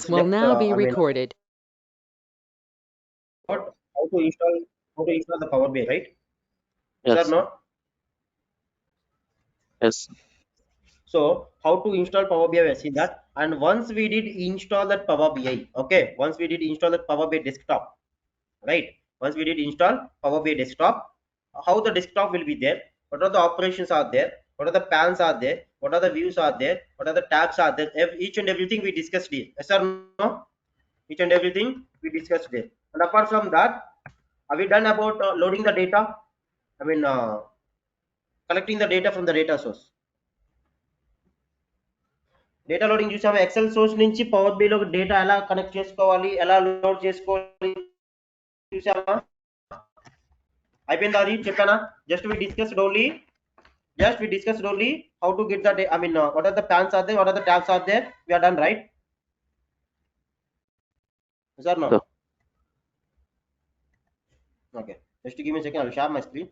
Conference will now be recorded. How to install the Power BI, right? Sir, Yes. no? Yes. So how to install Power BI, we have seen that. And once we did install that Power BI, okay, once we did install that Power BI desktop, right? Once we did install Power BI desktop, how the desktop will be there, what are the operations are there, what are the pans are there, what are the views are there, what are the tabs are there, each and everything we discussed here. Yes or no? Each and everything we discussed there. And apart from that, are we done about loading the data? I mean, collecting the data from the data source. Data loading చూసాము. Excel source నుంచి Power BI లో data ఎలా connect చేసుకోవాలి, ఎలా load చేసుకోవాలి చూసామా? అయిపోయిందా? అది చెప్పానా? Just we discussed only how to get the I mean what are the pans are there, what are the tabs are there, we are done, right? Yes or no? Sure. Okay, just give me a second, I'll share my screen.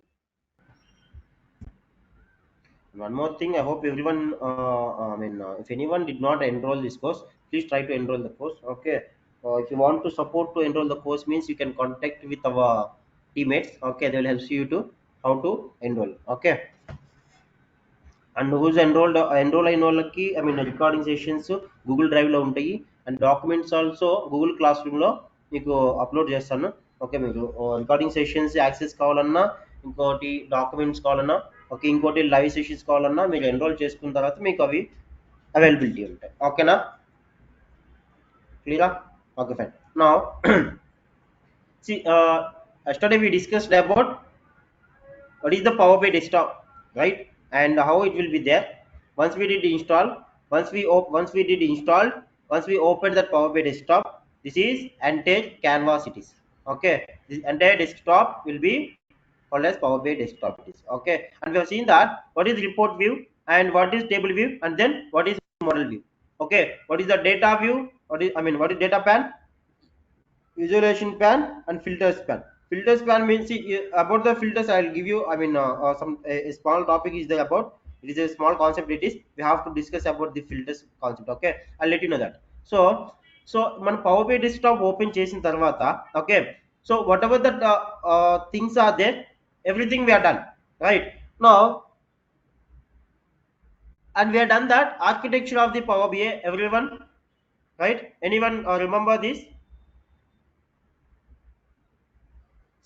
One more thing, I hope everyone if anyone did not enroll this course, please try to enroll the course. Okay, if you want to support to enroll the course, means you can contact with our teammates. Okay, they will help you to how to enroll. Okay, and who's enroll అయిన వాళ్ళకి I mean recording sessions Google drive లో ఉంటాయి, and documents also Google class room లో మీకు upload చేస్తాను. Okay, మీరు recording sessions access కావాలన్నా, ఇంకోటి డాక్యుమెంట్స్ కావాలన్నా, ఓకే, ఇంకోటి లైవ్ సెషన్స్ కావాలన్నా మీరు ఎన్రోల్ చేసుకున్న తర్వాత మీకు అవి అవైలబిలిటీ ఉంటాయి. ఓకేనా? క్లియరా? Okay, fine. Now see, yesterday we discussed about what is the Power BI desktop, right? And how it will be there. Once we did install, once we opened that Power BI desktop, this is entire canvas it is. Okay, this entire desktop will be called as Power BI desktop it is. Okay, and we have seen that what is report view and what is table view, and then what is model view. Okay, what is the data view, what is data pan, visualization pan, and filters pan. Filters pan means, see, about the filters I'll give you, some a small topic is there about it, is a small concept it is, we have to discuss about the filters concept. Okay, I'll let you know that. So మన power B desktop open చేసిన తర్వాత, okay, so whatever that things are there, everything we are done, right? Now, and we have done that architecture of the Power BI, everyone, right? Anyone remember this?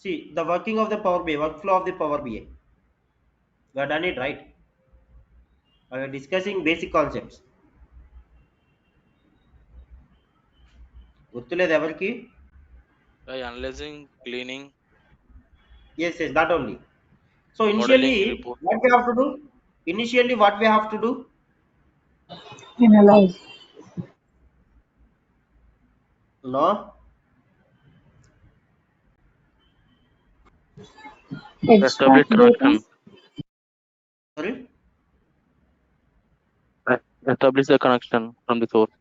See, the working of the Power BI, workflow of the Power BI. We have done it, right? We are discussing basic concepts. గుర్తులేదు ఎవరికి? By analyzing, cleaning, Yes, that only. So initially modeling, report. what we have to do? Initially what we have to do? Analyze. No. Establish Extract data. connection. Sorry. Establish the connection from the source.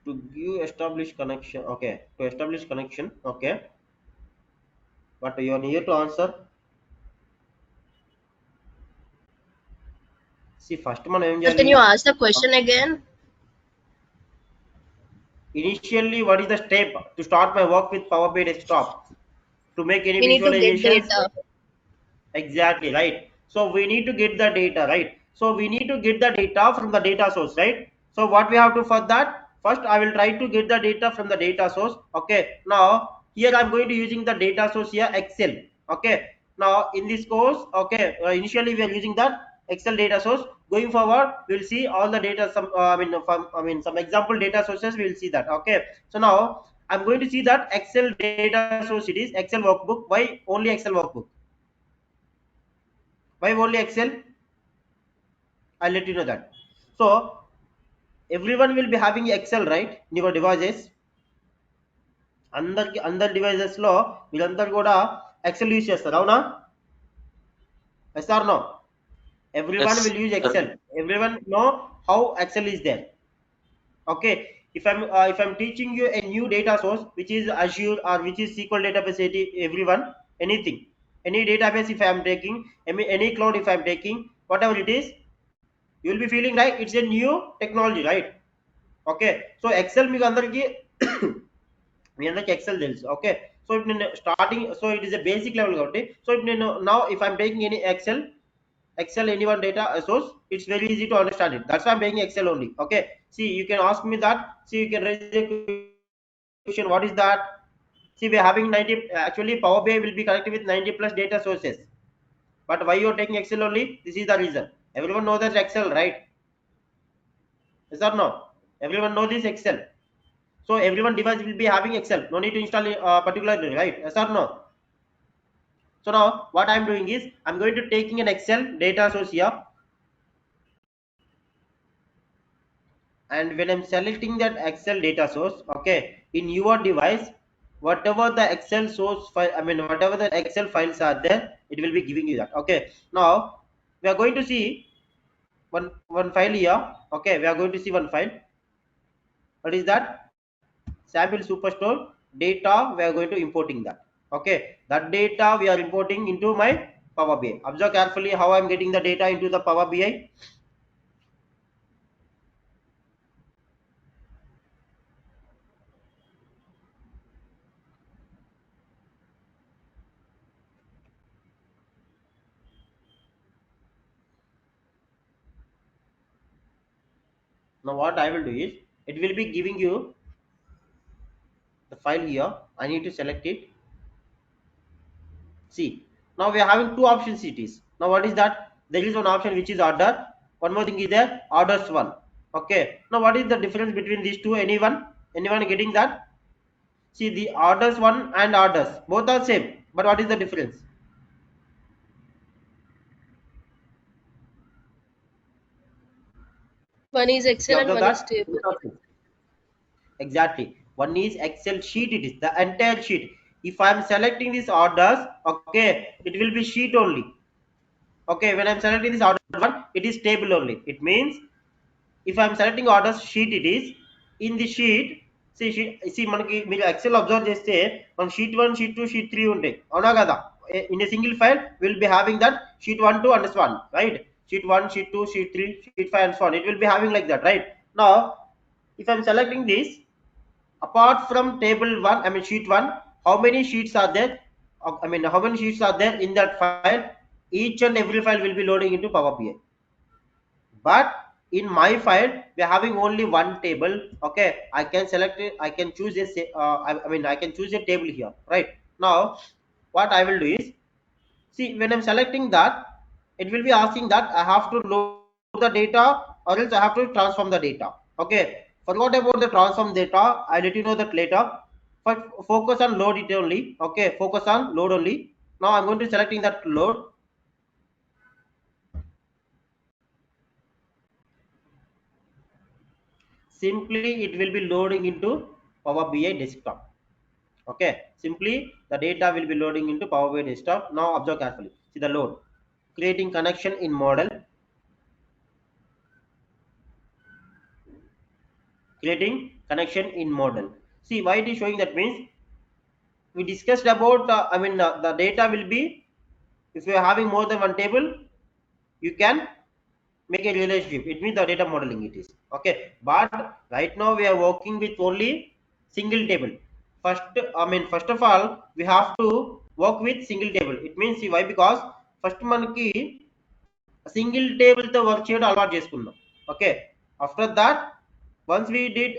To give establish connection. Okay. To establish connection. Okay. But you are here to answer. See, first మనం ఏం Can చేయాలి? you ask the question again? Initially, what is the step to start my work with Power BI desktop? To make any We need to get visualizations? data. Exactly, right? So we need to get the data, right? So we need to get the data from the data source, right? So what we have to, for that, first I will try to get the data from the data source. Okay, now here I'm going to using the data source here, Excel. Okay, now in this course, okay, initially we are using that Excel data source. Going forward, we will see all the data, some example data sources, we will see that. Okay, so now I'm going to see that Excel data source, it is Excel workbook. Why only Excel workbook? Why only Excel? I'll let you know that. So everyone will be having Excel, right, in your devices. అందరి devices లో వీళ్ళందరూ కూడా XL use చేస్తారు, అవునా? Yes or no? Everyone Yes. will use Excel. Everyone know how Excel is there. Okay, if I'm teaching you a new data source which is Azure or which is SQL database, everyone, anything, any database, if I am taking any cloud, if I am taking whatever it is, you will be feeling, right, it's a new technology, right? Okay. So Excel మీకు అందరికి మీ అందరికి XL తెలుసు. Okay. So ఇప్పుడు నేను starting, so it is a basic level కాబట్టి, so ఇప్పుడు నేను now if I'm taking any Excel any one data source, it's very easy to understand it. That's why I'm taking Excel only. Okay. See, you can ask me that. See, you can raise a question. What is that? See, we are having 90. Actually, Power BI will be connected with 90 plus data sources. But why you are taking Excel only? This is the reason. Everyone knows that Excel, right? Yes or no? Everyone knows this Excel. So everyone device will be having Excel. No need to install particularly, right? Yes or no? So now what I'm doing is I'm going to taking an Excel data source here, and when I'm selecting that Excel data source, okay, in your device, whatever the Excel source file, whatever the Excel files are there, it will be giving you that. Okay. Now we are going to see one file here. Okay, we are going to see one file. What is that? Sample superstore data. We are going to importing that. Okay, that data we are importing into my Power BI. Observe carefully how I'm getting the data into the Power BI. Now what I will do is it will be giving you the file here. I need to select it. See, now we are having two options. It is now what is that? There is one option which is order. One more thing is there, orders one. Okay. Now what is the difference between these two? Anyone? Anyone getting that? See, the orders one and orders both are same, but what is the difference? One is If you Excel and observe one is that, both table. are same. Exactly. One is Excel sheet. It is the entire sheet. If I am selecting these orders, okay, it will be sheet only. Okay, when I'm selecting this order one, it is table only. It means if I'm selecting orders sheet, it is in the sheet. See మనకి మీరు XL observe చేస్తే మన sheet 1 sheet 2 sheet 3 ఉంటాయి, అవునా కదా? In a single file will be having that sheet 1 2 and so on, right? Sheet 1 sheet 2 sheet 3 sheet 5 and so on, it will be having like that, right? Now if I'm selecting this, apart from table 1, sheet 1, how many sheets are there? How many sheets are there in that file? Each and every file will be loading into Power BI. But in my file we are having only one table. Okay, I can select it, I can choose this I can choose a table here, right? Now what I will do is, see, when I'm selecting that, it will be asking that I have to load the data or else I have to transform the data. Okay, forgot about the transform data, I'll let you know that later. But focus on load it only. Okay, focus on load only. Now I'm going to selecting that load. Simply it will be loading into Power BI desktop. Okay, simply the data will be loading into Power BI desktop. Now observe carefully. See the load. Creating connection in model. Creating connection in model. See why it is showing that means we discussed about the data will be, if you are having more than one table, you can make a relationship. It means the data modeling it is. Okay, but right now we are working with only single table. First of all we have to work with single table. It means, see why? Because first మనకి single table తో work చేయడం అలవాటు చేసుకున్నాం. Okay, after that once we did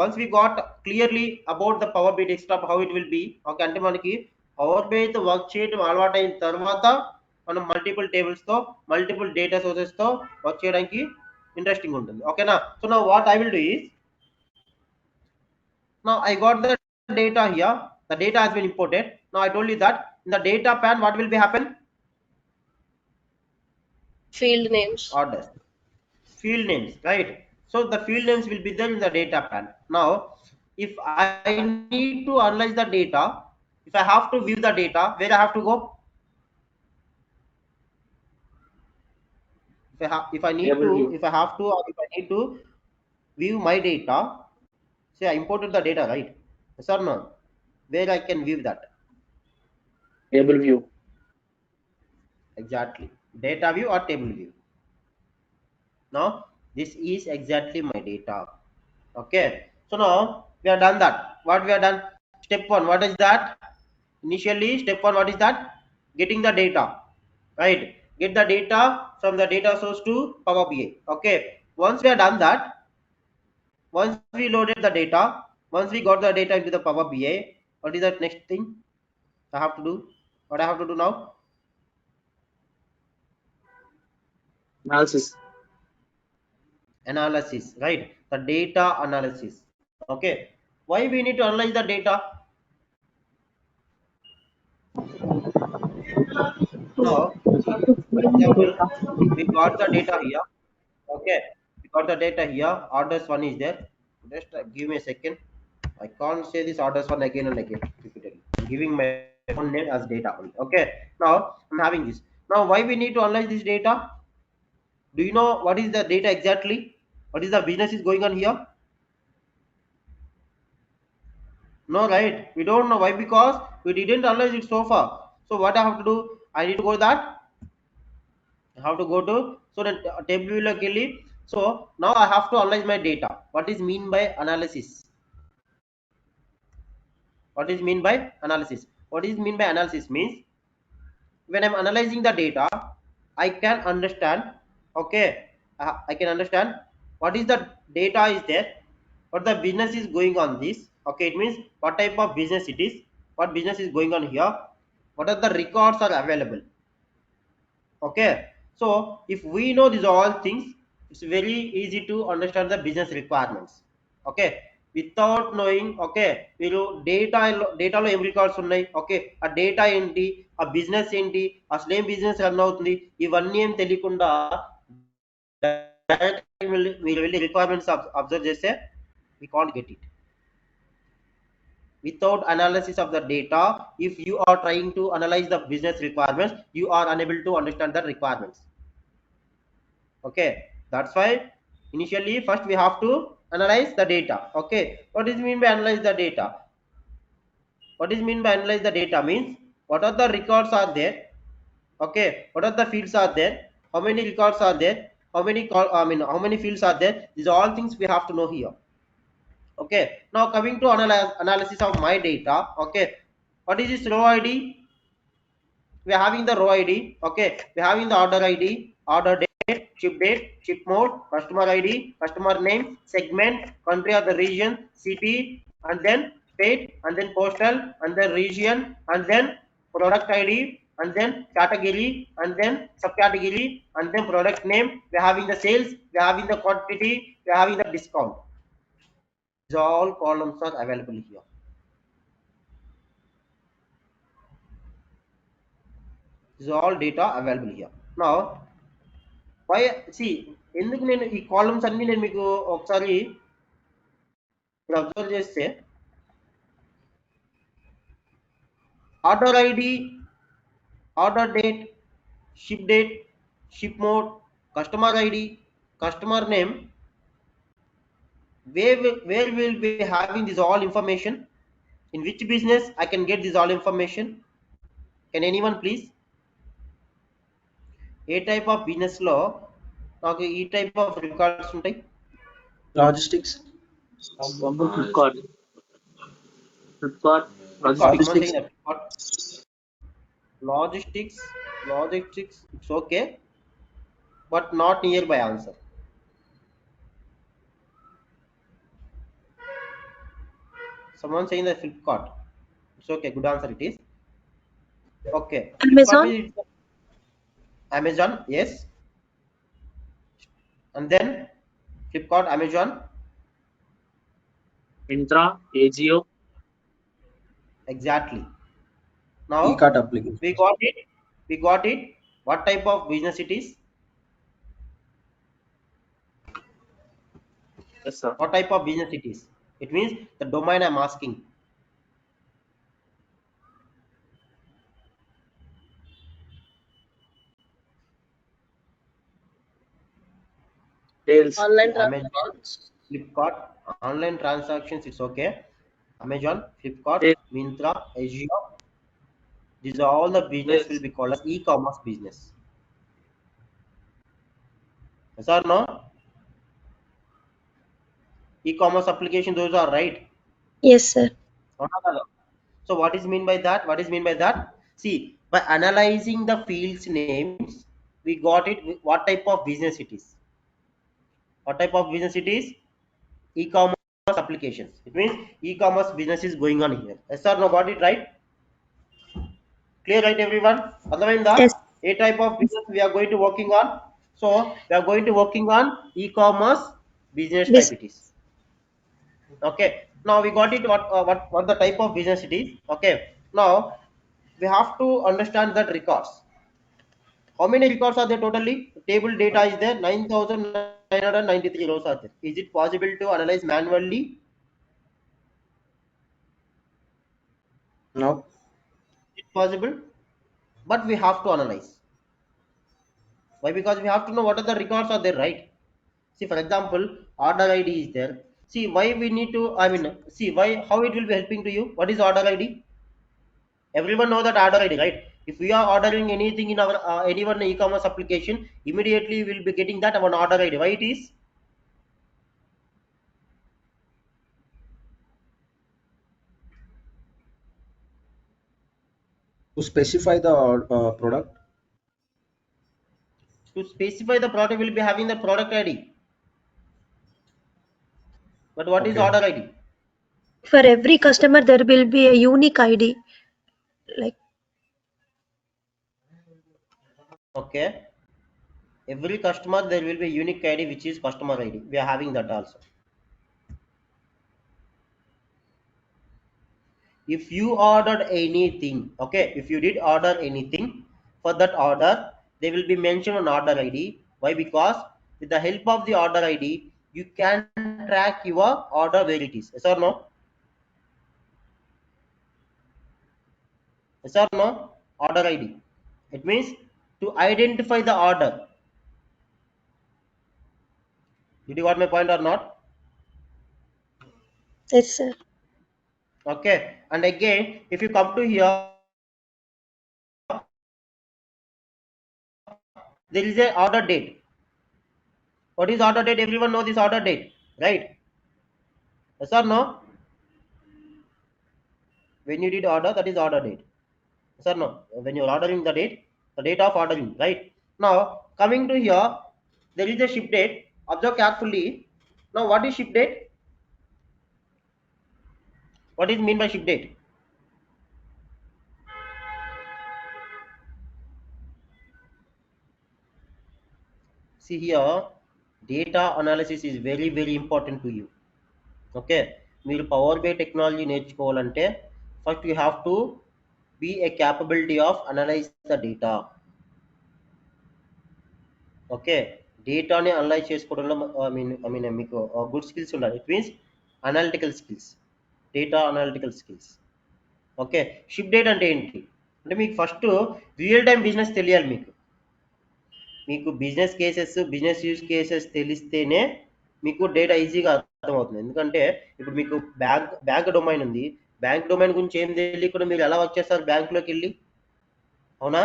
once we got clearly about the Power BI desktop how it will be, okay, అంటే మనకి power BI తో work చేయడం అలవాటు అయిన తర్వాత మనం మల్టిపుల్ టేబుల్స్ తో మల్టిపుల్ డేటా సోర్సెస్ తో వర్క్ చేయడానికి ఇంట్రెస్టింగ్ ఉంటుంది. ఓకేనా? So now what I will do is, now I got the data here, the data has been imported. Now I told you that in the data pan what will be happen? Field names. Orders, field names, right? So the field names will be there in the data pan. Now if I need to analyze the data, if I have to view the data, where I have to go? If I need Table to, view. if I have to, or if I need to view my data, say I imported the data, right? Yes or no? Where I can view that? Table view. Exactly, data view or table view. Now this is exactly my data. Okay, so now we have done that. What we have done? Step one, what is that? Initially, step one, what is that? Getting the data, right? Get the data from the data source to Power BI. Okay, once we have done that, once we loaded the data, once we got the data into the Power BI, what is the next thing I have to do? What I have to do now? Analysis. Analysis, right? The data analysis. Okay, why we need to analyze the data? Now, see, for example, we got the data here. Okay, we got the data here. Orders one is there. Just give me a second. I can't say this orders one again and again repeatedly. I'm giving my own name as data only. Okay, now I'm having this. Now, why we need to analyze this data? Do you know what is the data exactly? What is the business is going on here? No, right? We don't know why, because we didn't analyze it so far. So what I have to do? I need to go to that. I have to go to so the table will clearly. So now I have to analyze my data. What is mean by analysis? What is mean by analysis? What is mean by analysis means when I'm analyzing the data, I can understand. Okay, I can understand what is the data is there, what the business is going on this. Okay, it means what type of business it is, what business is going on here, what are the records are available. Okay, so if we know these all things, it's very easy to understand the business requirements. Okay, without knowing, okay, మీరు డేటాలో ఏం records ఉన్నాయి, okay, ఆ data ఏంటి, ఆ business ఏంటి, అసలు ఏం బిజినెస్ రన్ అవుతుంది, ఇవన్నీ ఏం తెలియకుండా మీరు వెళ్ళి రిక్వైర్మెంట్స్ అబ్జర్వ్ చేస్తే we can't get it. Without analysis of the data, if you are trying to analyze the business requirements, you are unable to understand the requirements. Okay, that's why initially first we have to analyze the data. Okay, what is mean by analyze the data? What is mean by analyze the data means what are the records are there. Okay, what are the fields are there, how many records are there, how many how many fields are there, these are all things we have to know here. Okay, now coming to analysis of my data. Okay, what is this row id? We are having the row id. Okay, we are having the order id, order date, ship mode, customer id, customer name, segment, country or the region, city, and then state, and then postal, and then region, and then product id, and then category, and then subcategory, and then product name. We are having the sales, we are having the quantity, we are having the discount. These all columns are available here. These are all data available here. Now why, see, ఎందుకు నేను ఈ columns అన్ని నేను మీకు ఒకసారి observe చేస్తే order ID, order date, ship mode, customer ID, customer name, where will be having this all information, in which business I can get this all information? Can anyone please? A type of business లో నాకు ఈ type of records ఉంటాయి? Logistics. Flipkart. Flipkart. Someone Logistics. saying that logistics, logistics, it's okay, but not nearby answer. Someone saying that Flipkart. It's okay. Good answer it is. Okay. Flipkart Amazon. means Amazon. Yes. And then Flipkart, Amazon. Intra. AGO. Exactly. Now E-cart application. we got it. We got it. What type of business it is? Yes, sir. What type of business it is? It means the domain I'm asking. Sales. Online Amazon, transactions. Flipkart, online transactions. It's okay. Amazon, Flipkart, Sales. Myntra, Azure. These are all the business will Sales. be called as e-commerce business. Yes or no? e-commerce application, those are right. Yes, sir. So what is mean by that? What is mean by that? See, by analyzing the fields names, we got it. What type of business it is? What type of business it is? E-commerce applications. It means e-commerce business is going on here. Yes or no? Got it right? Clear, right, everyone? Otherwise, Yes. the A type of business we are going to working on. So we are going to working on e-commerce business type This. it is. Okay. Now we got it. What the type of business it is? Okay. Now we have to understand that records. How many records are there totally? Table data is there. 9,993 rows are there. Is it possible to analyze manually? No. It's possible, but we have to analyze. Why? Because we have to know what are the records are there, right? See, for example, order ID is there. See, why we need to, I mean, see, why, how it will be helping to you? What is order ID? Everyone know that order ID, right? If we are ordering anything in our anyone e-commerce application, immediately we will be getting that our order ID. Why it is? To specify the product. To specify the product, will be having the product ID. But what is Okay. order ID? For every customer, there will be a unique ID. Like, Okay. Every customer there will be unique ID which is customer ID. We are having that also. If you ordered anything, okay, if you did order anything, for that order they will be mentioned on order ID. Why? Because with the help of the order ID you can track your order where it is. Yes or no? Yes or no? Order ID, it means to identify the order. Did you got my point or not? yes, sir. Okay, and again if you come to here, there is a order date. What is order date? Everyone know this order date, right? Yes or no? When you did order, that is order date. Yes or no? When you're ordering the date of ordering, right? Now, coming to here, there is a ship date. Observe carefully. Now, what is ship date? What is mean by ship date? See here, data analysis is very, very important to you. Okay. మీరు Power BI technology నేర్చుకోవాలంటే first you have to be a capability of analyze the data. Okay, డేటాని analyze చేసుకోవడంలో I mean మీకు good skills ఉండాలి. It means analytical skills, data analytical skills. Okay, ship date అంటే ఏంటి అంటే మీకు ఫస్ట్ రియల్ టైం బిజినెస్ తెలియాలి. మీకు business cases, business use cases తెలిస్తేనే మీకు డేటా ఈజీగా అర్థమవుతుంది. ఎందుకంటే ఇప్పుడు మీకు బ్యాంక్ డొమైన్ ఉంది. బ్యాంక్ డొమైన్ గురించి ఏం తెలియకుండా మీరు ఎలా వచ్చేస్తారు బ్యాంకులోకి వెళ్ళి? అవునా?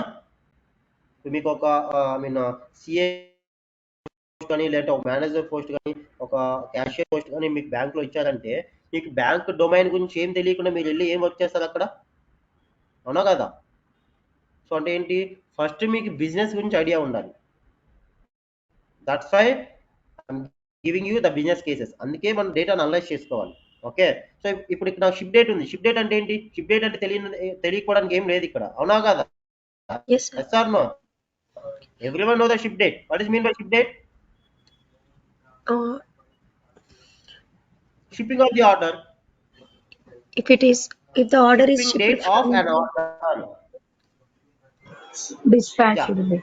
ఇప్పుడు మీకు ఒక ఐ మీన్ సిఏ కానీ లేదంటే ఒక మేనేజర్ పోస్ట్ కానీ ఒక క్యాషియర్ పోస్ట్ కానీ మీకు బ్యాంక్లో ఇచ్చారంటే మీకు బ్యాంక్ డొమైన్ గురించి ఏం తెలియకుండా మీరు వెళ్ళి ఏం వర్క్ చేస్తారు అక్కడ? అవునా కదా? సో అంటే ఏంటి, ఫస్ట్ మీకు బిజినెస్ గురించి ఐడియా ఉండాలి. That's why I'm giving you the business cases. అందుకే మనం డేటాను అనలైజ్ చేసుకోవాలి. ఓకే, సో ఇప్పుడు ఇక్కడ షిప్ డేట్ ఉంది. షిప్ డేట్ అంటే ఏంటి? షిప్ డేట్ అంటే తెలియకపోవడానికి ఏం లేదు ఇక్కడ. అవునా కదా? Yes, sir. Yes or no? Everyone know the ship date. What is mean by ship date? Uh, Shipping of the order. if the order is Shipping date shipped of from an order. Dispatched. Yeah,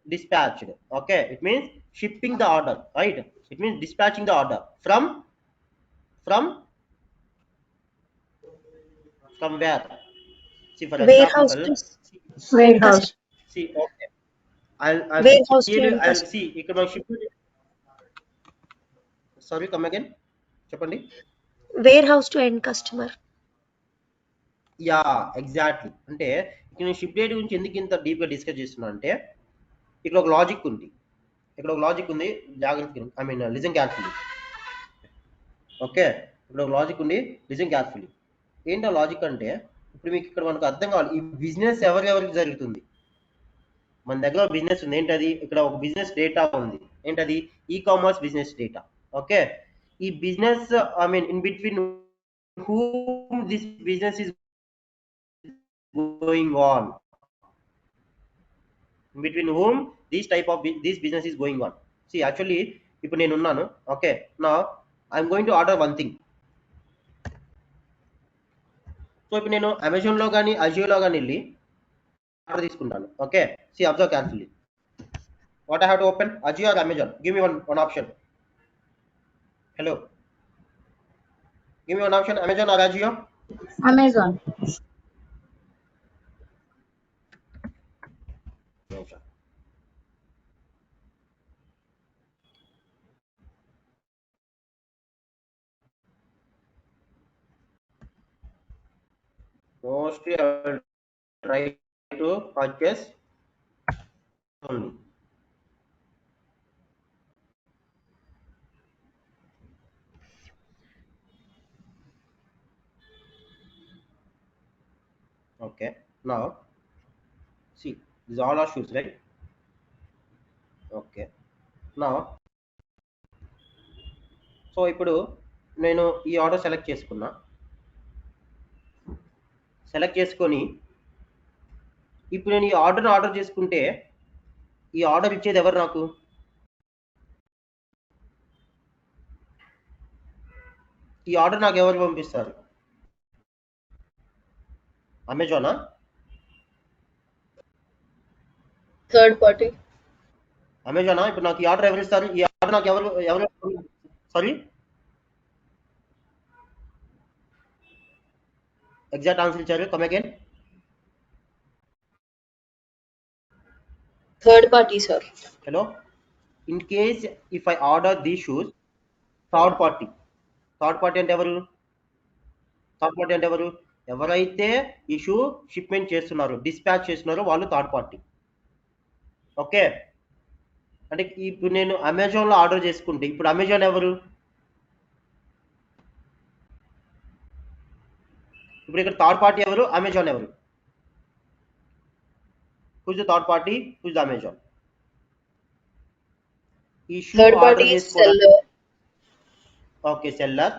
dispatched. Okay, it means shipping the order, right? It means dispatching the order from from where? See, for warehouse example, to end Warehouse. customer. see, okay, I'll Warehouse to clearly end I'll customer. see. ఇక్కడ మనం ship. Sorry, come again. చెప్పండి. Warehouse to end customer. Yeah, exactly. అంటే ఇక్కడ నేను ship date గురించి ఎందుకు ఇంత డీప్గా డిస్కస్ చేస్తున్నా అంటే ఇక్కడ ఒక లాజిక్ ఉంది. ఇక్కడ ఒక లాజిక్ ఉంది, జాగ్రత్తగా I mean listen carefully. Okay, ఇక్కడ ఒక లాజిక్ ఉంది, లిజన్ కేర్ఫుల్లీ. ఏంటో లాజిక్ అంటే, ఇప్పుడు మీకు ఇక్కడ మనకు అర్థం కావాలి ఈ బిజినెస్ ఎవరికి జరుగుతుంది. మన దగ్గర బిజినెస్ ఉంది, ఏంటది, ఇక్కడ ఒక బిజినెస్ డేటా ఉంది, ఏంటది, e commerce business data. Okay, ఈ business I mean in between whom this business is going on, in between whom this type of this business is going on. See, actually ఇప్పుడు నేను ఉన్నాను. Okay, నా I'm going to order one thing. So ఇప్పుడు నేను అమెజాన్లో కానీ అజియోలో కానీ వెళ్ళి ఆర్డర్ తీసుకుంటాను. Okay, see observe carefully. What I have to open, Ajio or Amazon? Give me one option. Hello, give me one option, Amazon or Ajio? Amazon. Mostly I will try to purchase only. Okay, now see, these all are shoes, right? Okay, now so ఇప్పుడు నేను ఈ order select చేసుకున్నా. Select చేసుకొని ఇప్పుడు నేను ఈ order చేసుకుంటే ఈ ఆర్డర్ ఇచ్చేది ఎవరు నాకు? ఈ ఆర్డర్ నాకు ఎవరు పంపిస్తారు? అమెజానా? Third party. అమెజానా? ఇప్పుడు నాకు ఈ ఆర్డర్ ఎవరు ఇస్తారు? ఈ ఆర్డర్ నాకు ఎవరు సారీ, ఎగ్జాక్ట్ ఆన్సర్ ఇచ్చారు. Come again. Third party, sir. Hello, in case if I order these shoes, third party అంటే ఎవరు? థర్డ్ పార్టీ అంటే ఎవరు? ఎవరైతే ఈ షూ షిప్మెంట్ చేస్తున్నారో, డిస్పాచ్ చేస్తున్నారో వాళ్ళు థర్డ్ పార్టీ. ఓకే, అంటే ఇప్పుడు నేను అమెజాన్లో ఆర్డర్ చేసుకుంటే ఇప్పుడు అమెజాన్ ఎవరు? ఇప్పుడు ఇక్కడ థర్డ్ పార్టీ ఎవరు? అమెజాన్ ఎవరు? who's the third party? who's the Amazon? ఈ shoe Third order party is చేసుకోవడానికి seller. Okay, seller.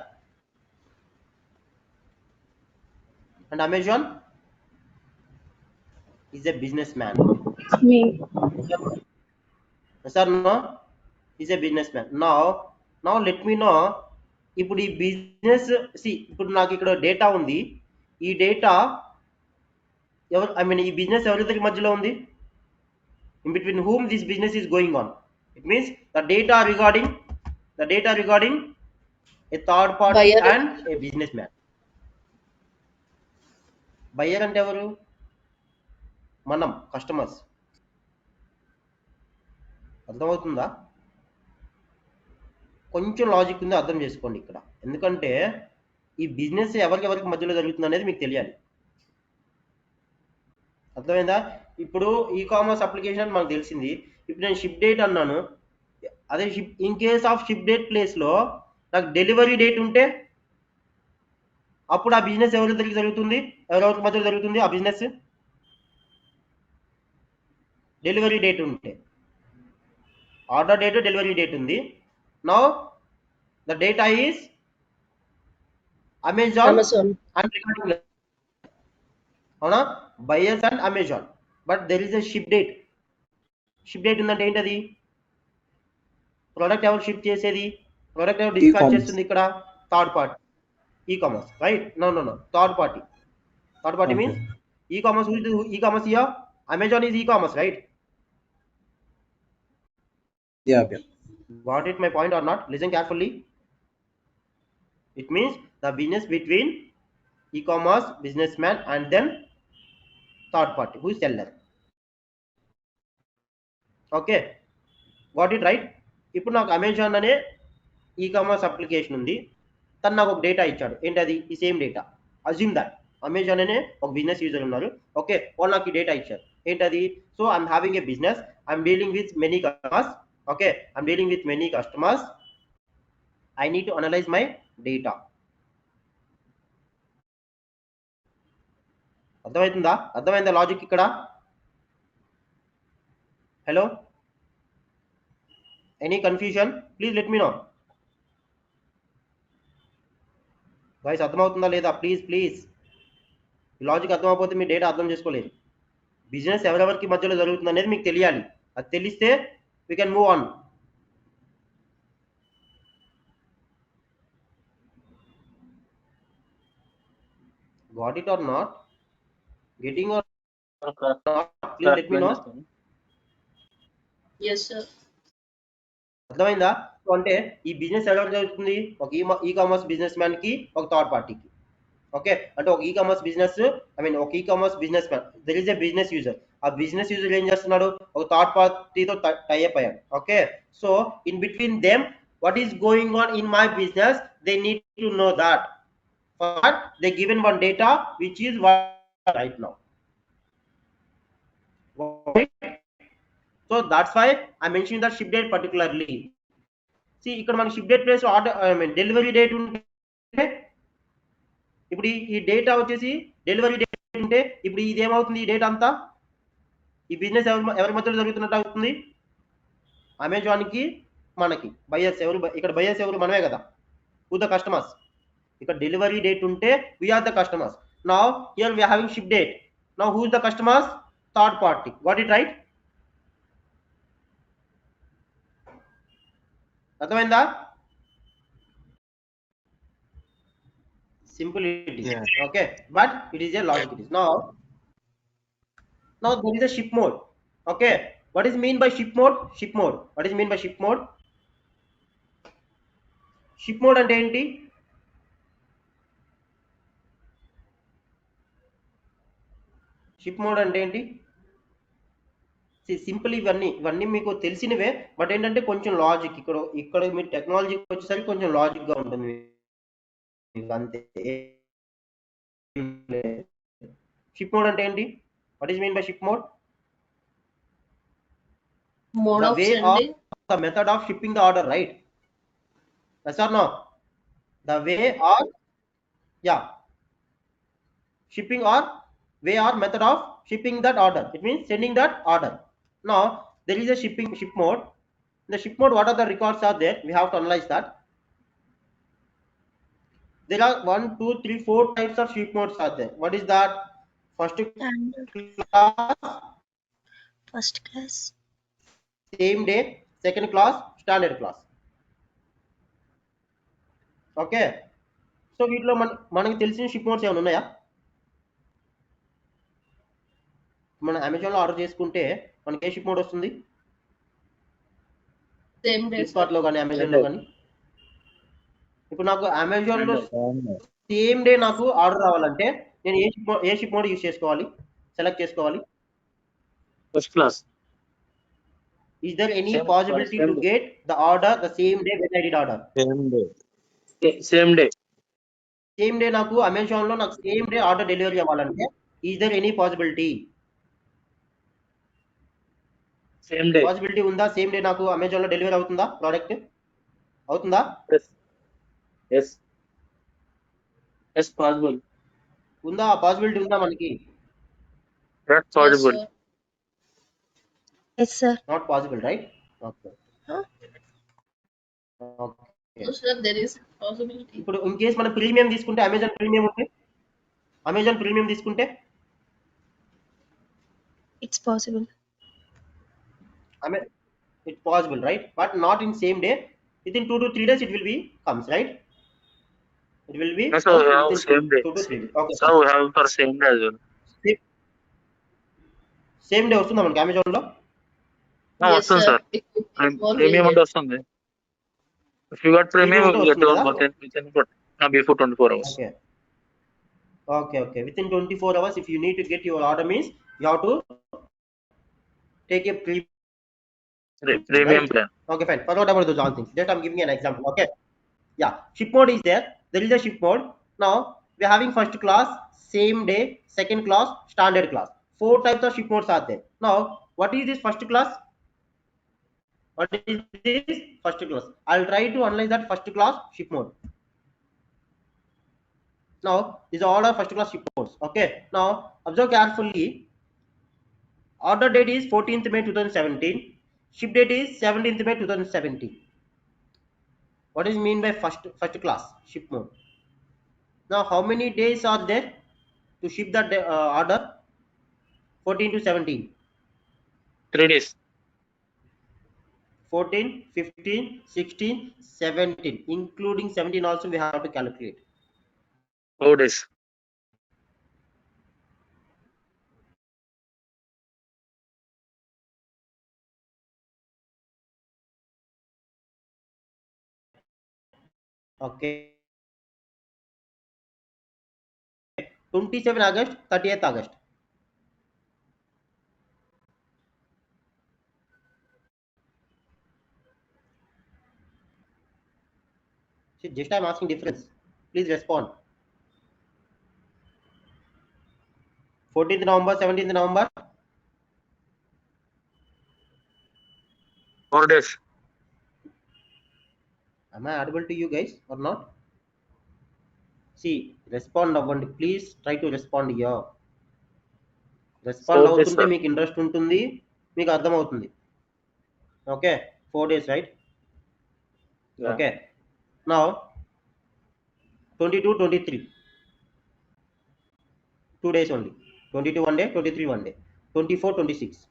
And Amazon is a businessman. Me. Sir no, is a businessman. Now let me know, ఇప్పుడు ఈ business ఇప్పుడు నాకు ఇక్కడ data ఉంది. ఈ data ఎవరు, ఐ మీన్ ఈ బిజినెస్ ఎవరిద్దరి మధ్యలో ఉంది? In between whom this business is going on. It means the data regarding A third party Buyer. And A business man. Buyer అంటే ఎవరు? మనం, కస్టమర్స్. అర్థమవుతుందా? కొంచెం లాజిక్ ఉంది, అర్థం చేసుకోండి ఇక్కడ. ఎందుకంటే ఈ బిజినెస్ ఎవరికి మధ్యలో జరుగుతుంది అనేది మీకు తెలియాలి. అర్థమైందా? ఇప్పుడు ఈ కామర్స్ అప్లికేషన్ మనకు తెలిసింది. ఇప్పుడు నేను షిప్ డేట్ అన్నాను, అదే in case of ship date ప్లేస్లో నాకు డెలివరీ డేట్ ఉంటే అప్పుడు ఆ బిజినెస్ ఎవరికి జరుగుతుంది? ఎవరెవరికి మధ్యలో జరుగుతుంది ఆ బిజినెస్? డెలివరీ డేట్ ఉంటే, ఆర్డర్ డేట్, డెలివరీ డేట్ ఉంది. Now the data is Amazon and అవునా, buyers and Amazon. But there is a ship date. Ship date ఉందంటే ఏంటది? ప్రోడక్ట్ ఎవరు షిప్ చేసేది? ప్రోడక్ట్ ఎవరు డిస్పాచ్ చేస్తుంది? ఇక్కడ third party, e commerce, right? No third party. Third party means e commerce. E commerce here Amazon is e commerce, right? Yeah. Got it my point or not? Listen carefully. It means the business between e-commerce businessman and then third party who is seller. Okay, got it right? ఇప్పుడు నాకు Amazon అనే e commerce application ఉంది. తను నాకు ఒక data ఇచ్చాడు. ఏంటది? ఈ same data. Assume that Amazon అనే ఒక బిజినెస్ యూజర్ ఉన్నారు. ఓకే, వాళ్ళు నాకు ఈ డేటా ఇచ్చారు. ఏంటది? So I'm having a business, I'm dealing with many customers. Okay, I'm dealing with many customers. I need to analyze my data. అర్థమైందా logic ఇక్కడ? Hello, any confusion? Please let me know. Guys అర్థమవుతుందా లేదా? Please logic అర్థమైపోతే మీ data అర్థం చేసుకోలేదు. Business ఎవరెవరికి మధ్యలో జరుగుతుంది అనేది మీకు తెలియాలి. అది తెలిస్తే we can move on. Got it or not? Getting or not? Please let me know. Yes, sir. అర్థమైందా? అంటే ఈ బిజినెస్ ఎలా జరుగుతుంది? ఒక ఈ కామర్స్ బిజినెస్ మ్యాన్ కి ఒక థర్డ్ పార్టీకి. ఓకే, అంటే ఒక ఈ కామర్స్ బిజినెస్ ఒక ఈ commerce business man, there is a business user. ఆ బిజినెస్ యూజర్ ఏం చేస్తున్నాడు? ఒక థర్డ్ పార్టీతో టైఅప్ అయ్యాడు. Okay, so in between them what is going on in my business, they need to know that. But they given one data which is what right now. So that's why I mentioned that ship date particularly. See, ఇక్కడ మనకి ship date place order delivery date ఉంటే, ఇప్పుడు ఈ data వచ్చేసి delivery date ఉంటే, ఇప్పుడు ఇది ఏమవుతుంది? ఈ డేటా అంతా ఈ బిజినెస్ ఎవరి మధ్యలో జరుగుతున్నట్టు అవుతుంది? అమెజాన్ కి మనకి. బయర్స్ ఎవరు? ఇక్కడ బయర్స్ ఎవరు? మనమే కదా, హూ ద కస్టమర్స్. ఇక్కడ డెలివరీ డేట్ ఉంటే we are the customers. Now here we are having ship date. Now who is the customers? Third party. Got it right? అర్థమైందా? Simple it is. Yeah. Okay, but it is a logic. It is now there is a ship mode. Okay, what is mean by ship mode? What is mean by ship mode? Ship mode అంటే ఏంటి? Ship mode అంటే ఏంటి? Simple, ఇవన్నీ మీకు తెలిసినవే, but ఏంటంటే కొంచెం logic. ఇక్కడ మీ టెక్నాలజీకి వచ్చేసరికి కొంచెం లాజిక్ గా ఉంటుంది అంతే. షిప్ మోడ్ అంటే ఏంటి? What is mean by ship mode? Mode of sending. The method of shipping the order, right? Yes or no? The way or shipping or way or method of shipping that order. It means sending that order. Now there is a ship mode. In the ship mode, what are the records are there? We have to analyze that. There are 1, 2, 3, 4 types of ship modes are there. What is that? First class, same day, second class, standard class. Okay, so వీటిలో మనకి తెలిసిన ship modes ఏమైనా ఉన్నాయా? మనం అమెజాన్లో order చేసుకుంటే మనకి ఏ ship mode వస్తుంది? ఫ్లిప్కార్ట్లో కానీ అమెజాన్లో కానీ. ఇప్పుడు నాకు అమెజాన్లో సేమ్ డే నాకు ఆర్డర్ రావాలంటే నేను ఏ షిప్ మోడ్ యూజ్ చేసుకోవాలి, సెలెక్ట్ చేసుకోవాలి? First class. Is there any possibility to get the order the same day when I did order? Same day. Same day నాకు అమెజాన్లో నాకు సేమ్ డే ఆర్డర్ డెలివరీ అవ్వాలంటే is there any possibility? Same day. Possibility ఉందా? Same day నాకు అమెజాన్లో delivery అవుతుందా? Product అవుతుందా? Yes, possible. ఉందా? పాసిబిలిటీ ఉందా మనకి? Not possible. yes sir. Not possible, right? Okay. No, sir, there is possibility. ఇప్పుడు ఇన్ కేస్ మనం ప్రీమియం తీసుకుంటే, అమెజాన్ ప్రీమియం తీసుకుంటే It's possible. it's possible, right? But not in same day. Within 2 to 3 days it will be comes, right? It will be So we have same day. 2 to 3 days. Okay. So we have for same day as well. Same day వస్తుందా మనకి అమెజాన్లో? వస్తుంది sir. Premium అంటే వస్తుంది. If you got premium, you get before 24 hours. Okay. Within 24 hours, if you need to get your order, means you have to take a premium plan. Okay, fine. Forgot about those all things. Just I'm giving an example. Okay. Yeah. Ship mode is there. There is a ship mode. Now we are having first class, same day, second class, standard class. 4 types of ship modes are there. Now, what is this first class? What is this? First class. I'll try to analyze that first class ship mode. Now, these are all our first class ship modes. Okay. Now, observe carefully. Order date is 14th May 2017. Ship date is 17th May 2017. What is mean by first class ship mode? Now, how many days are there to ship that order? 14 to 17. 3 days. 14, 15, 16, 17. Including 17 also we have to calculate. 4 days. Okay. 27 August, 30th August. See, just I'm asking difference. Please respond. 14th November, 17th November. 4 days. Am I audible to you guys or not? See, respond అవ్వండి. Please try to respond here. Respond 4 days, అవుతుంటే sir. మీకు interest ఉంటుంది, మీకు అర్థమవుతుంది. Okay 4 days, right? Yeah. Okay. Now 22, 23. 2 days only. 22 one day, 23 one day. 24, 26.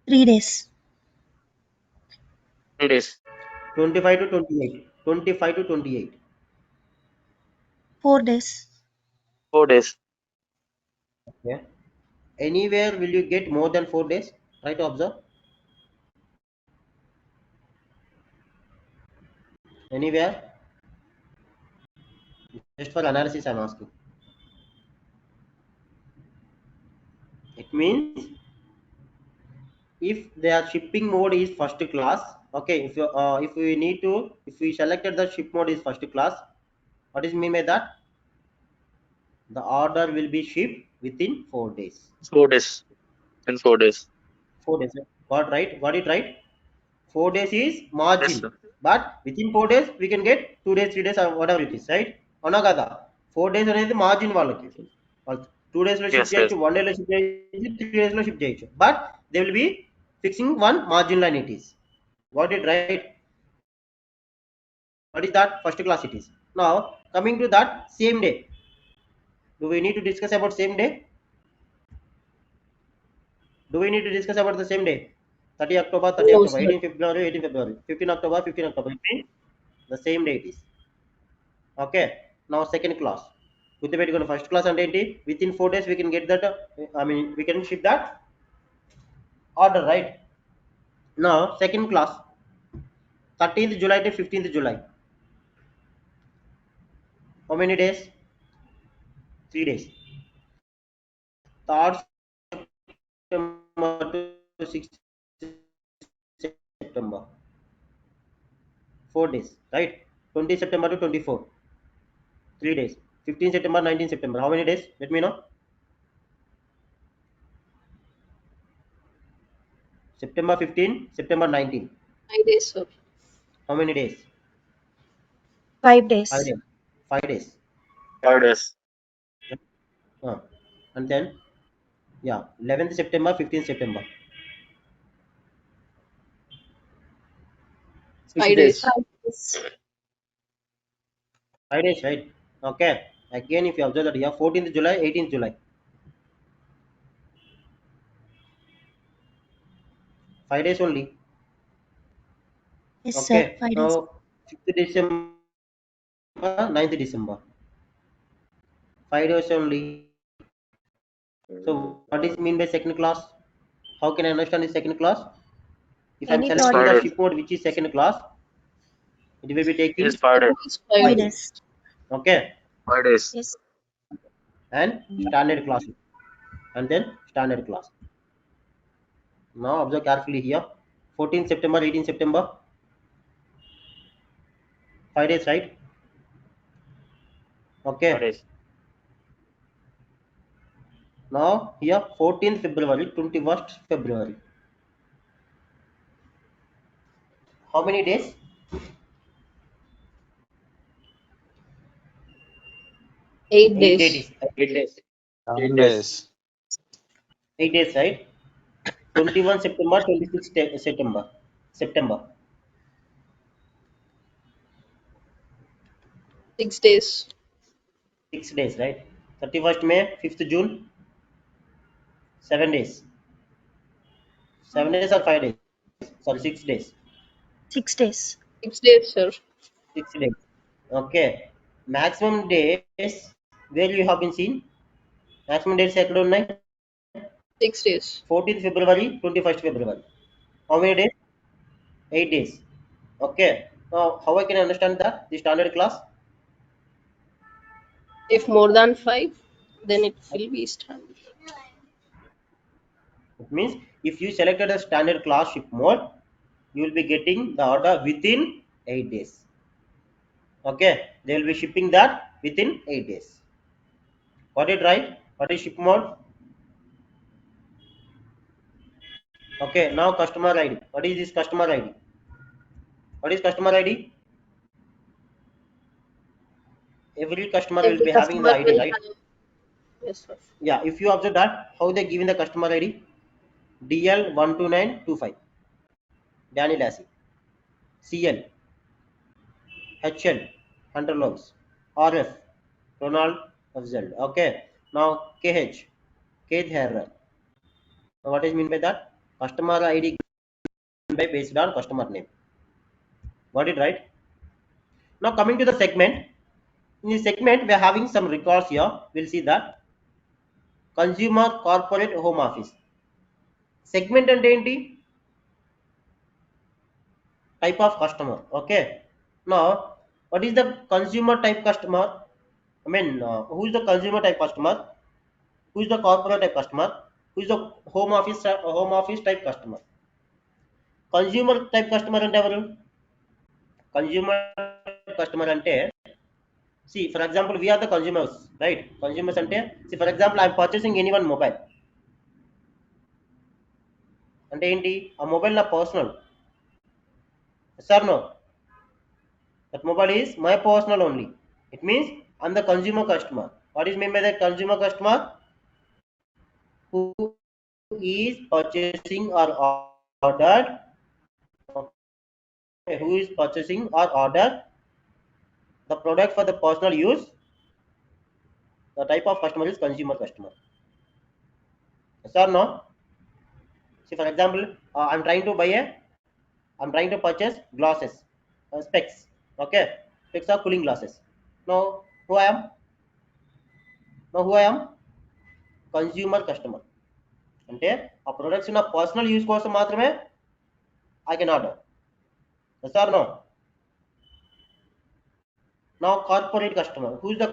3 days. 3 days. 25 to 28. 25 to 28. 4 days. 4 days. Okay. Anywhere will you get more than 4 days? Try to observe. Anywhere? Just for analysis I'm asking. It means if their shipping mode is first class, okay, if we selected the ship mode is first class, what is mean by that? The order will be shipped within 4 days. 4 days. In 4 days. 4 days. Got it right. 4 days is Yes, margin, sir. but within 4 days we can get 2 days, 3 days or whatever it is, right? అవునా కదా? 4 days అనేది margin వాళ్ళకి. 2 days లో ship Yes, yes. చేయొచ్చు, 1 day లో ship చేయొచ్చు, 3 days లో ship చేయొచ్చు, but they will be fixing one margin line it is. Got it right? What is that? First class it is. Now coming to that same day, do we need to discuss about same day? Do we need to discuss about the same day? 30 October, 30 No, October, sir. 18 February, 18 February, 15 October, 15 October. It means the same day it is. Okay. Now second class. గుర్తుపెట్టుకోండి, first class అంటే ఏంటి? With in 4 days we can get that, we can ship that order, right? Now second class, 13th July to 15th July. How many days? 3 days. 3rd September to 6th September. 4 days, right? 20 September to 24. 3 days. 15 September, 19 September. How many days? Let me know. September 15, September 19. 5 days, sir. How many days? 5 5 days. days. 5 days. 5 days. And then, yeah, 11th September, 15th September. 5 days. days. 5 days. 5 days, right? Okay. Again, if you observe that here, 14th July, 18th July. 5 days only. Yes, sir. Okay. 5 days. Now, 6th December, 9th December. 5 days only. So, what is mean by second class? How can I understand the second class? If I'm Any It's selecting product. 5 the days. ship mode which is second class, it will be taking It's 5 days. It's 5 5 days. days. days. Okay. 5 days. Yes. And standard class. And then standard class. Now observe carefully here. 14th September, 18th September. 5 days, right? 5 Okay. days. Now here 14th February, 21st February. How many days? 8 days. 8 days. 7 8 days. days. 8 days, right? 21 September, 26 September. September. 6 days. 6 days, right? 31st May, 5th June, 7 days. 7 days or 5 days? Sorry, 6 days. 6 days. 6 days, sir. 6 days. Okay. Maximum days where you have been seen? Maximum days ఎక్కడ ఉన్నాయి? 6 days. 14th February, 21st February. How many days? 8 days. Okay. Now, how I can understand that? The standard class? If more than 5, then it will be standard. It means if you selected a standard class ship mode, you will be getting the order within 8 days. Okay. They will be shipping that within 8 days. Got it right? What is ship mode? Okay. Now customer ID. What is this customer ID? What is customer ID? Every customer will Every be having the customer ID, will right? have. Yes, sir. Yeah, if you observe that, how they given the customer ID? DL12925, Danny Lassie. CL, HL, Hunter Logs. RF, Ronald Afzal. Okay. Now KH, Keith Herrera. Now what is mean by that? Customer ID by based on customer name. Got it right? Now coming to the segment. In this segment, we are having some records here. We'll see that consumer corporate home office. Segment అంటే ఏంటి? Type of customer. Okay. Now, what is the consumer type customer? I mean, who is the consumer type customer? Who is the corporate type customer? Who is the home office type customer? Consumer type customer అంటే ఎవరు? Consumer customer అంటే, see, for example, we are the consumers, right? Consumers అంటే, see, for example, I am purchasing any one mobile. అంటే ఏంటి? ఆ mobile నా personal. Sir no, that mobile is my personal only. It means I'm the consumer customer. What is meant by that consumer customer? Who is purchasing or ordered? Okay, who is purchasing or ordered the product for the personal use? The type of customer is consumer customer. Yes or no? See, for example, I'm trying to purchase glasses, specs. Okay, specs are cooling glasses. Now, who I am? Now, who I am? Consumer customer. అంటే ఆ products నా personal use కోసం మాత్రమే I can order. Yes or no? Now corporate customer. Who is the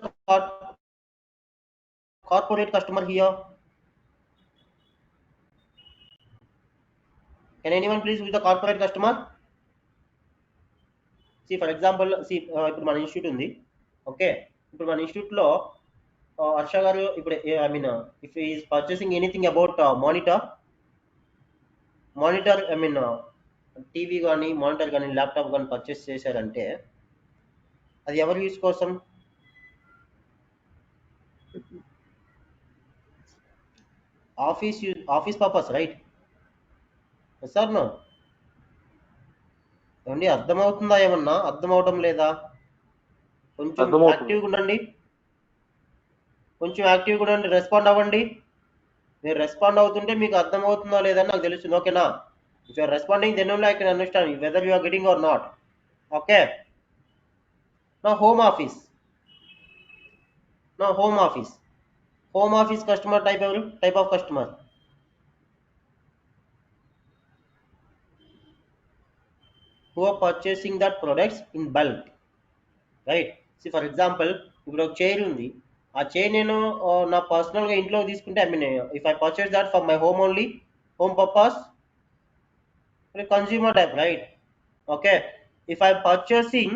corporate customer here? Can anyone please, who is the corporate customer? See, for example, see, ఇప్పుడు మన institute ఉంది. Okay, ఇప్పుడు మన ఇన్స్టిట్యూట్లో హర్ష గారు ఇప్పుడు I mean if is purchasing anything about monitor I mean TV కానీ monitor కానీ ల్యాప్టాప్ కానీ పర్చేస్ చేశారంటే అది ఎవరి యూస్ కోసం? Office purpose, right? Sir no, ఏమండి అర్థమవుతుందా? ఏమన్నా అర్థం అవడం లేదా? కొంచెం యాక్టివ్గా ఉండండి, కొంచెం యాక్టివ్గా ఉండండి, రెస్పాండ్ అవ్వండి. మీరు రెస్పాండ్ అవుతుంటే మీకు అర్థమవుతుందో లేదని నాకు తెలుస్తుంది. ఓకేనా? If you're responding then only I can understand whether you are getting or not. Okay. నా హోమ్ ఆఫీస్, నా home office, home office customer type ఎవరు? Type of customer who are purchasing that products in bulk, right? See for example, ఇప్పుడు ఒక chair ఉంది. ఆ chair నేను నా పర్సనల్గా ఇంట్లో తీసుకుంటే, I mean if I purchase that for my home only, home purpose, consumer type, right? Okay. If I purchasing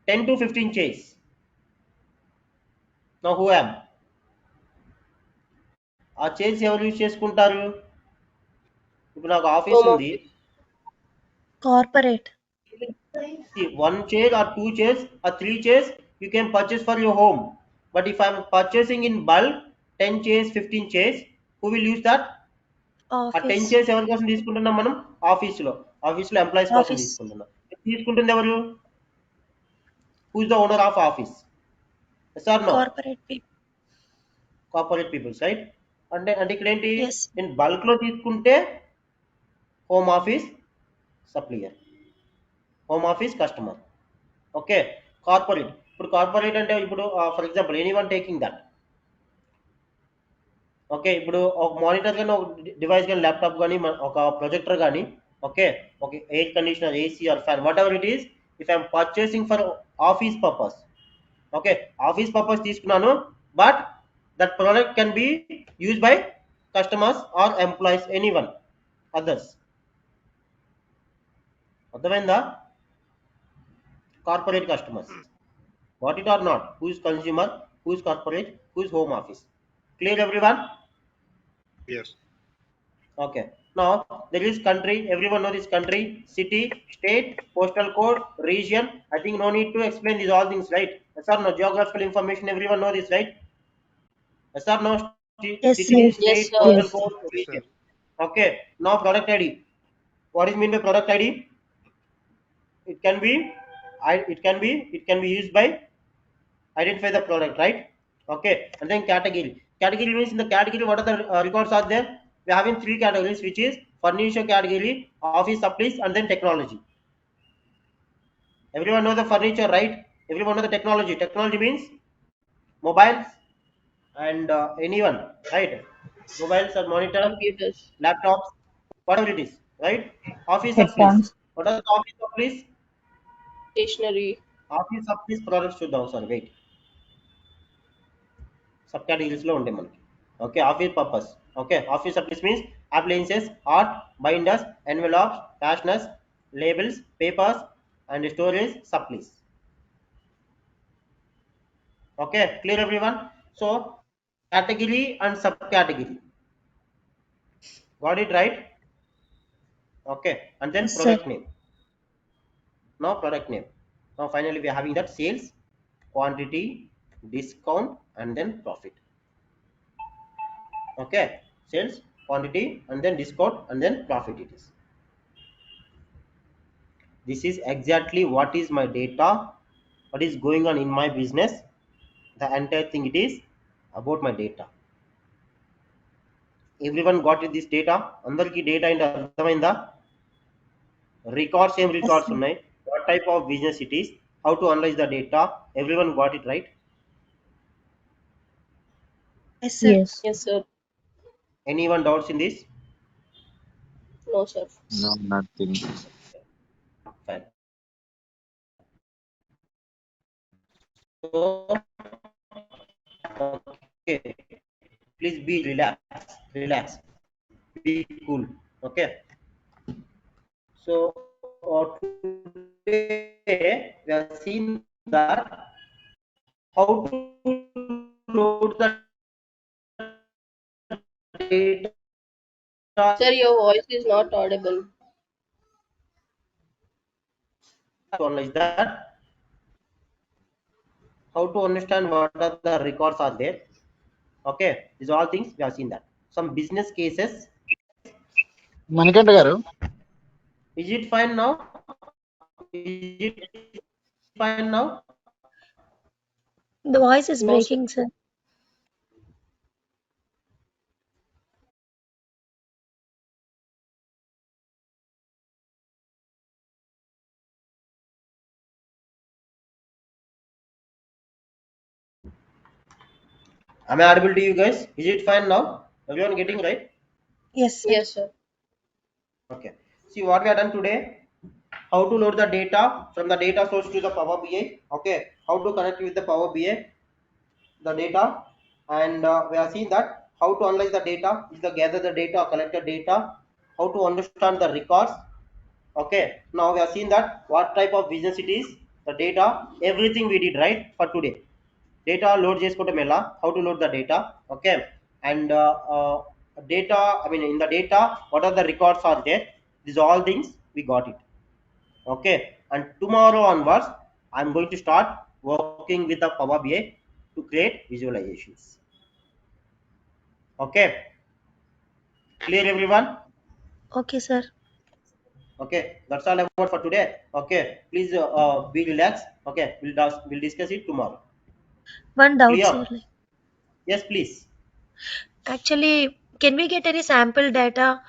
10 to 15 chairs, now who am? ఆ చైర్స్ ఎవరు యూజ్ చేసుకుంటారు? ఇప్పుడు నాకు ఆఫీస్ ఉంది. Corporate. See, 1 chair or 2 chairs or 3 chairs you can purchase for your home. But if I'm purchasing in bulk 10 chairs, 15 chairs, who will use that? ఆ 10 Office. chairs ఎవరి కోసం తీసుకుంటున్నాం మనం? ఆఫీస్లో ఎంప్లాయీస్ కోసం Office. తీసుకుంటున్నాం. తీసుకుంటుంది ఎవరు? Who is the owner of office? Yes or no? Corporate people. Corporate peoples, right? అంటే ఇక్కడ ఏంటి? Yes. నేను బల్క్లో తీసుకుంటే home office supplier, home office customer. Okay, corporate. ఇప్పుడు కార్పొరేట్ అంటే ఇప్పుడు for example anyone taking that. Okay, ఇప్పుడు ఒక మానిటర్ కానీ, ఒక డివైస్ కానీ, ల్యాప్టాప్ కానీ, ఒక ప్రొజెక్టర్ కానీ, ఓకే, ఒక air conditioner, AC or fan, whatever it is, if I'm purchasing for office purpose, okay, office purpose తీసుకున్నాను, but that product can be use by customers or employees, anyone others. అర్థమైందా? Corporate customers, got it or not? Who is consumer, who is corporate, who is home office? Clear everyone? Yes. Okay, now there is country, everyone know this country, city, state, postal code, region. I think no need to explain these all things, right? Yes or no? Geographical information, everyone know this, right? Yes or no? Yes, City, sir. Yes, state, sir. postal Yes. code, Yes, region. sir. Okay, now product ID. What is mean by product ID? It can be used by identify the product, right? Okay, and then category. Category means in the category what are the records are there? We are having 3 categories, which is furniture category, office supplies, and then technology. Everyone know the furniture, right? Everyone know the technology. Technology means mobiles and anyone, right? Mobiles or monitor, Computers. laptops, whatever it is, right? Office supplies. Headphones. What are the office supplies? Stationery. Office supplies products చూద్దాం sir, wait. సబ్ కేటగిరీస్లో ఉంటాయి మనకి. Okay, office purpose. Okay, office supplies means appliances, art, binders, envelopes, fasteners, labels, papers and storage supplies. Okay, clear everyone? So category and subcategory, got it right? Okay, and then Yes, product sir. name. Now product name. Now finally we are having that sales, quantity, discount, and then profit. Okay, sales, quantity, and then discount, and then profit it is. This is exactly what is my data, what is going on in my business. The entire thing it is about my data. Everyone got it, this data? Andarki data into అర్థమైందా? Records, same Yes, records sir. ఉన్నాయి, what type of business it is, how to analyze the data. Everyone got it, right? Yes, sir. Yes. Yes, sir. Anyone doubts in this? No, sir. No, nothing. Fine. So, okay, please be relax, be cool. Okay, so today we have seen that how to load the data. Sir, your voice is not audible. To analyze that, how to understand what are the records are there. Okay, these are all things we have seen that. Some business cases. Manikanta గారు, Is it fine now? Is it fine now? The voice is No, breaking, sir. Am I audible to you guys? Is it fine now? Everyone getting right? Yes, sir. Yes, sir. Okay. See what we have done today. How to load the data from the data source to the Power BI. Okay. How to connect with the Power BI, the data, and we have seen that how to analyze the data, is the gather the data, collect the data, how to understand the records. Okay. Now we have seen that what type of business it is, the data, everything we did right for today. Data load చేసుకోవటం ఎలా, how to load the data. Okay, and data, I mean in the data what are the records are there, these all things we got it. Okay, and tomorrow onwards, I'm going to start working with the Power BI to create visualizations. Okay, clear everyone? Okay, sir. Okay, that's all about for today. Okay, please be relaxed. Okay, we'll discuss it tomorrow. One doubt, sir. Clear? Yes, please. Actually, can we get any sample data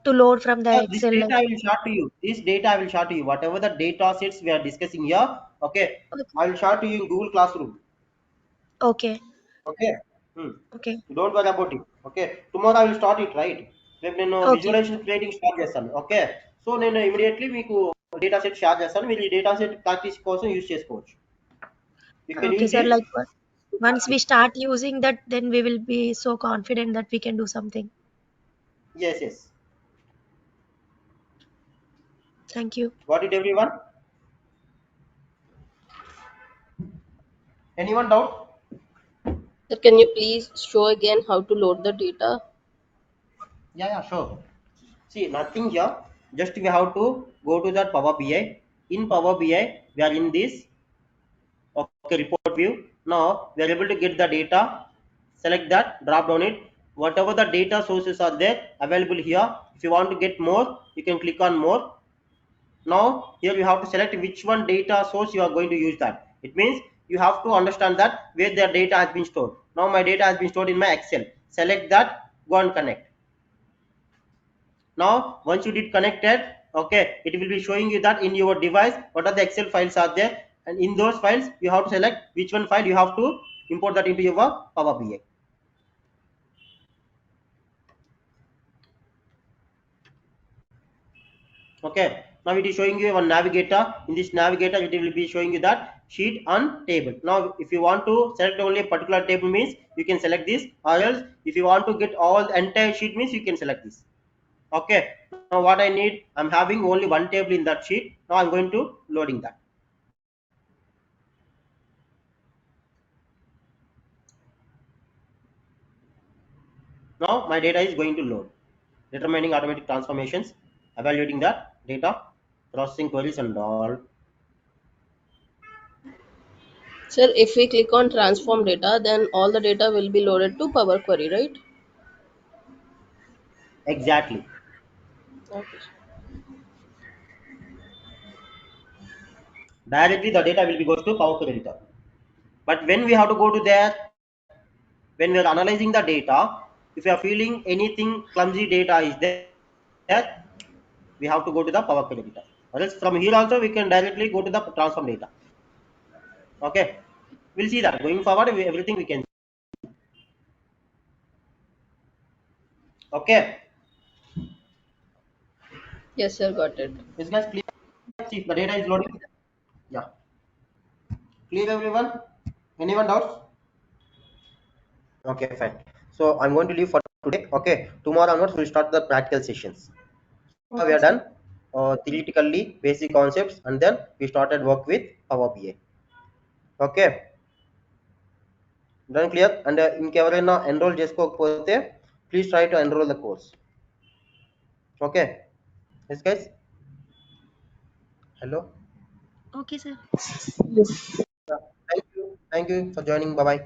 to load from the This Excel? data I will show to you. This data I will show to you. Whatever the data sets we are discussing here, okay, Okay. I will show to you in Google Classroom. Okay. Okay. Okay. You don't worry about it. Okay. Tomorrow I will start it, right? రేపు నేను Okay. Visualisation creating start చేస్తాను. Okay, so నేను immediately మీకు data set share చేస్తాను. మీరు ఈ data set practice కోసం use చేసుకోవచ్చు. You can Okay, use sir. this. Like once we start using that, then we will be so confident that we can do something. Yes, yes. Thank you. Got it, everyone? Anyone doubt? Sir, can you please show again how to load the data? Yeah, sure. See, nothing here. Just we have to go to that Power BI. In Power BI, we are in this report view. Now we are able to get the data. Select that, drop down it. Whatever the data sources are there available here. If you want to get more, you can click on more. Now here you have to select which one data source you are going to use that. It means you have to understand that where the data has been stored. Now my data has been stored in my Excel. Select that, go and connect. Now once you did connected, okay, it will be showing you that in your device what are the Excel files are there, and in those files you have to select which one file you have to import that into your Power BI. Okay, now it is showing you one navigator. In this navigator it will be showing you that sheet and table. Now if you want to select only a particular table means you can select this, or else if you want to get all the entire sheet means you can select this. Okay, now what I need, I'm having only one table in that sheet. Now I'm going to loading that. Now my data is going to load. Determining automatic transformations, evaluating that data, processing queries and all. Sir, if we click on transform data, then all the data will be loaded to Power Query, right? Exactly. Okay. Directly the data will be goes to Power Query editor. But when we have to go to there, when we are analyzing the data, if you are feeling anything clumsy data is there, we have to go to the Power Query editor. Or else from here also we can directly go to the transform data. Okay, we'll see that going forward. Everything we can. Okay, Yes, sir, got it. is guys clear? See the data is loading. Yeah, clear everyone. Anyone doubts? Okay, fine. So I'm going to leave for today. Okay, tomorrow onwards we'll start the practical sessions. So we Okay, are sir. done theoretically basic concepts, and then we started work with Power BI. Okay, done clear. And ఇంకెవరైనా enroll చేసుకోకపోతే please try to enroll the course. Okay, yes guys. Hello. Okay, sir. Thank you for joining. Bye bye.